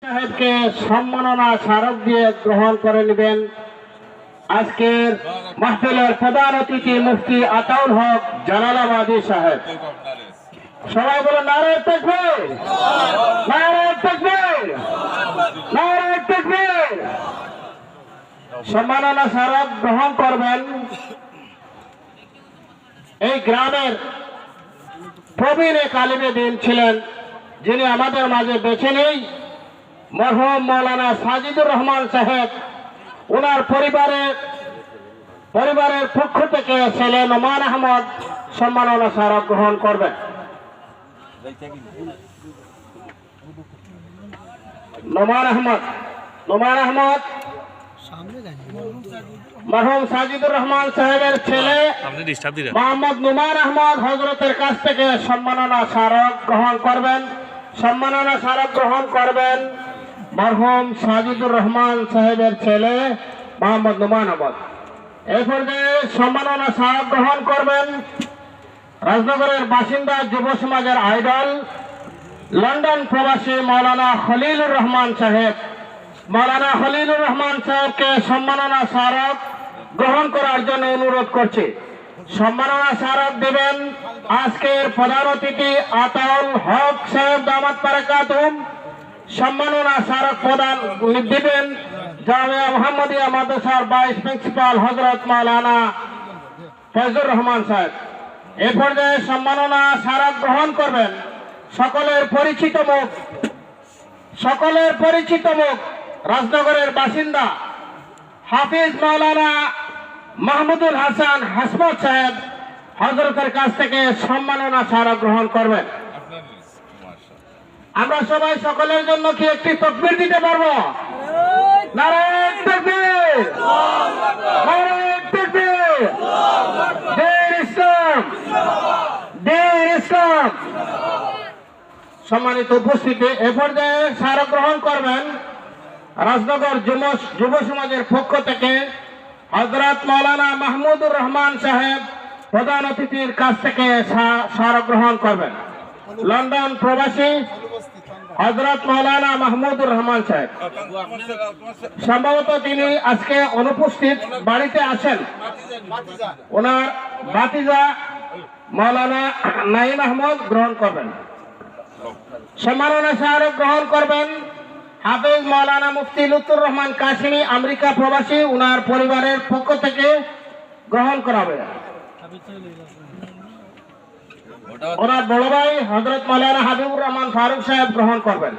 সাহেবকে সম্মাননা স্মারক দিয়ে গ্রহণ করে নেবেন আজকের মাহফিলের প্রধান অতিথি মুফতি আতাউল হক জালালাবাদী সাহেব। সবাই বলে নারায়ে তাকবীর, নারায়ে তাকবীর, নারায়ে তাকবীর। সম্মাননা স্মারক গ্রহণ করবেন এই গ্রামের প্রবীণ এক আলিমে দ্বীন ছিলেন, যিনি আমাদের মাঝে বেঁচে নেই, মরহুম মৌলানা সাজিদুর রহমান সাহেব। ওনার পরিবারের পক্ষ থেকে ছেলে নোমান আহমদ সম্মাননা স্মারক গ্রহণ করবেন। নোমান আহমদ মরহুম সাজিদুর রহমান সাহেবের ছেলে মোহাম্মদ নোমান আহমদ হযরতের কাছ থেকে সম্মাননা স্মারক গ্রহণ করবেন। সম্মাননা স্মারক গ্রহণ করবেন মরহুম সাজিদুর রহমান সাহেবের ছেলে মোহাম্মদ নোমান আহমদ। এই পর্যায়ে সম্মাননা স্মারক গ্রহণ করবেন রাজনগরের বাসিন্দা যুব সমাজের আইডল লন্ডন প্রবাসী মৌলানা খলিলুর রহমান সাহেব। মৌলানা খলিলুর রহমান সাহেবকে সম্মাননা স্মারক গ্রহণ করার জন্য অনুরোধ করছি। সম্মাননা স্মারক দেবেন আজকের প্রধান অতিথি আতাউল হক সাহেব দামাত বারাকাতুহুম। সম্মাননা স্মারক প্রদান দিবেন জামিয়া মুহাম্মদিয়া মাদ্রাসার ভাইস প্রিন্সিপাল হযরত মাওলানা ফয়জুর রহমান সাহেব। এ পর্যায়ে সম্মাননা স্মারক গ্রহণ করবেন সকলের পরিচিত মুখ রাজনগরের বাসিন্দা হাফিজ মাওলানা মাহমুদুল হাসান হাসমত সাহেব হযরতের কাছ থেকে সম্মাননা স্মারক গ্রহণ করবেন। আমরা সবাই সকলের জন্য কি একটি তাকবীর দিতে পারবো? নারায়ে তাকবীর, নারায়ে তাকবীর, দ্বীন ইসলাম, দ্বীন ইসলাম। সম্মানিত উপস্থিতি, এ পর্যায়ে স্মারক গ্রহণ করবেন রাজনগর যুব সমাজের পক্ষ থেকে হযরত মাওলানা মাহমুদুর রহমান সাহেব প্রধান অতিথির কাছ থেকে স্মারক গ্রহণ করবেন। লন্ডন প্রবাসী হযরত মাওলানা মাহমুদুর রহমান সাহেব। সম্ভবত তিনি আজকে অনুপস্থিত, বাড়িতে আছেন। ওনার ভাতিজা মাওলানা নাঈম আহমদ গ্রহণ করবেন। সম্মাননা স্মারক গ্রহণ করবেন হাফেজ মাওলানা মুফতি লুৎফুর রহমান কাশিমি, আমেরিকা প্রবাসী। ওনার পরিবারের পক্ষ থেকে গ্রহণ করাবে। ওনার বড় ভাই হযরত মাওলানা হাবিবুর রহমান ফারুক সাহেব গ্রহণ করবেন।